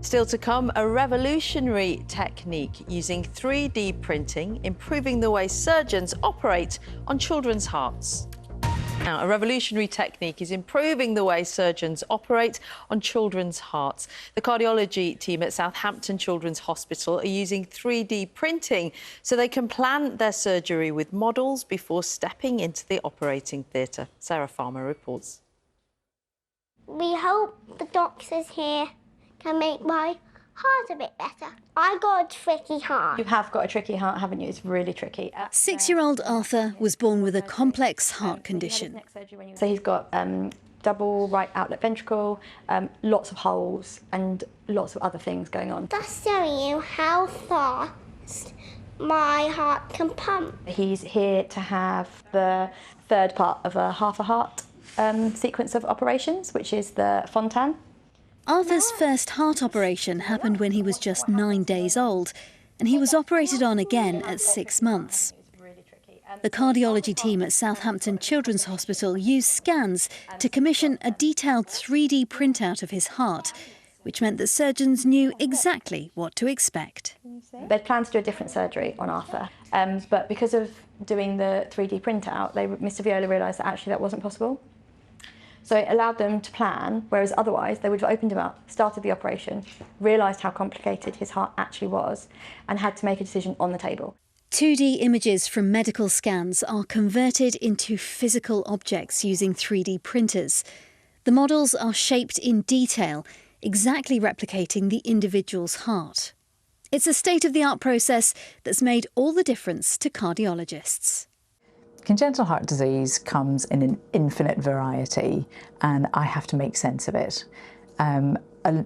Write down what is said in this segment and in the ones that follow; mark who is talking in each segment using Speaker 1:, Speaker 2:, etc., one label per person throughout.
Speaker 1: Still to come, a revolutionary technique using 3D printing, improving the way surgeons operate on children's hearts. Now, a revolutionary technique is improving the way surgeons operate on children's hearts. The cardiology team at Southampton Children's Hospital are using 3D printing so they can plan their surgery with models before stepping into the operating theatre. Sarah Farmer reports.
Speaker 2: We hope the doctors here can make my heart a bit better. I got a tricky heart.
Speaker 3: You have got a tricky heart, haven't you? It's really tricky.
Speaker 4: 6-year-old Arthur was born with a complex heart condition.
Speaker 3: So he's got double right outlet ventricle, lots of holes and lots of other things going on.
Speaker 2: That's showing you how fast my heart can pump.
Speaker 3: He's here to have the third part of a half a heart sequence of operations, which is the Fontan.
Speaker 4: Arthur's first heart operation happened when he was just 9 days old, and he was operated on again at 6 months. The cardiology team at Southampton Children's Hospital used scans to commission a detailed 3D printout of his heart, which meant that surgeons knew exactly what to expect.
Speaker 3: They'd planned to do a different surgery on Arthur, but because of doing the 3D printout, Mr. Viola realised that actually that wasn't possible. So it allowed them to plan, whereas otherwise they would have opened him up, started the operation, realised how complicated his heart actually was, and had to make a decision on the table.
Speaker 4: 2D images from medical scans are converted into physical objects using 3D printers. The models are shaped in detail, exactly replicating the individual's heart. It's a state-of-the-art process that's made all the difference to cardiologists.
Speaker 5: Congenital heart disease comes in an infinite variety, and I have to make sense of it.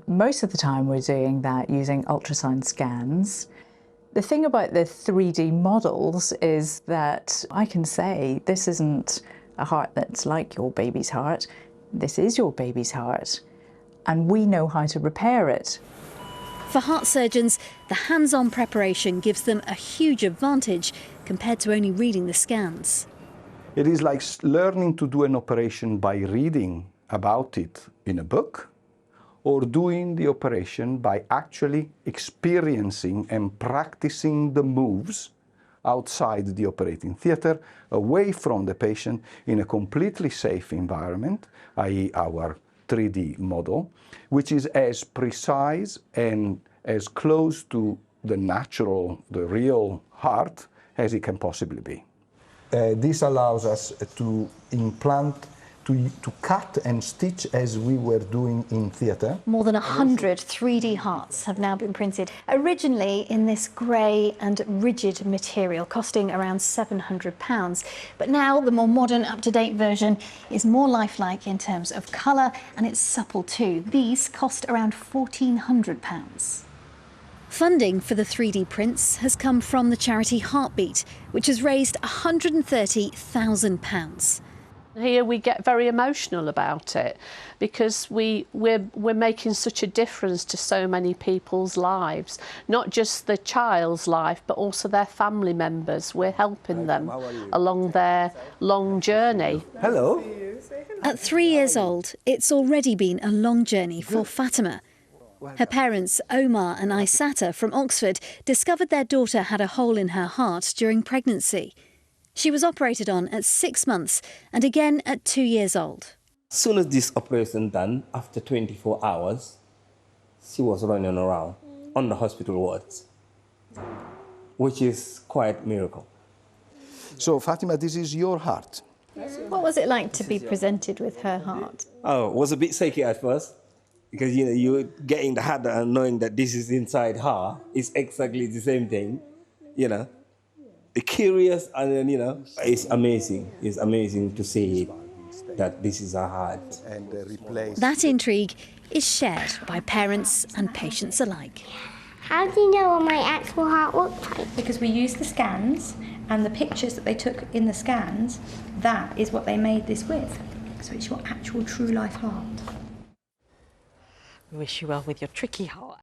Speaker 5: Most of the time we're doing that using ultrasound scans. The thing about the 3D models is that I can say, this isn't a heart that's like your baby's heart, this is your baby's heart, and we know how to repair it.
Speaker 4: For heart surgeons, the hands-on preparation gives them a huge advantage compared to only reading the scans.
Speaker 6: It is like learning to do an operation by reading about it in a book, or doing the operation by actually experiencing and practicing the moves outside the operating theatre, away from the patient, in a completely safe environment, i.e. our 3D model, which is as precise and as close to the natural, the real heart as it can possibly be. This allows us to implant, to cut and stitch as we were doing in theatre.
Speaker 3: More than 100 3D hearts have now been printed, originally in this grey and rigid material, costing around £700. But now the more modern, up-to-date version is more lifelike in terms of colour, and it's supple too. These cost around £1,400.
Speaker 4: Funding for the 3D prints has come from the charity Heartbeat, which has raised £130,000.
Speaker 7: Here we get very emotional about it because we're making such a difference to so many people's lives, not just the child's life but also their family members. We're helping them along their long journey.
Speaker 6: Hello.
Speaker 4: At 3 years old, it's already been a long journey for Fatima. Her parents, Omar and Aisata from Oxford, discovered their daughter had a hole in her heart during pregnancy. She was operated on at 6 months and again at 2 years old.
Speaker 8: As soon as this operation done, after 24 hours, she was running around on the hospital wards, which is quite a miracle.
Speaker 6: So Fatima, this is your heart.
Speaker 3: What was it like to be presented with her heart?
Speaker 8: Oh, it was a bit shaky at first, because you're getting the heart and knowing that this is inside her is exactly the same thing, Curious, and then, it's amazing. It's amazing to see that this is her heart.
Speaker 4: That intrigue is shared by parents and patients alike.
Speaker 2: How do you know what my actual heart looks like?
Speaker 3: Because we used the scans, and the pictures that they took in the scans, that is what they made this with. So it's your actual true life heart.
Speaker 1: We wish you well with your tricky heart.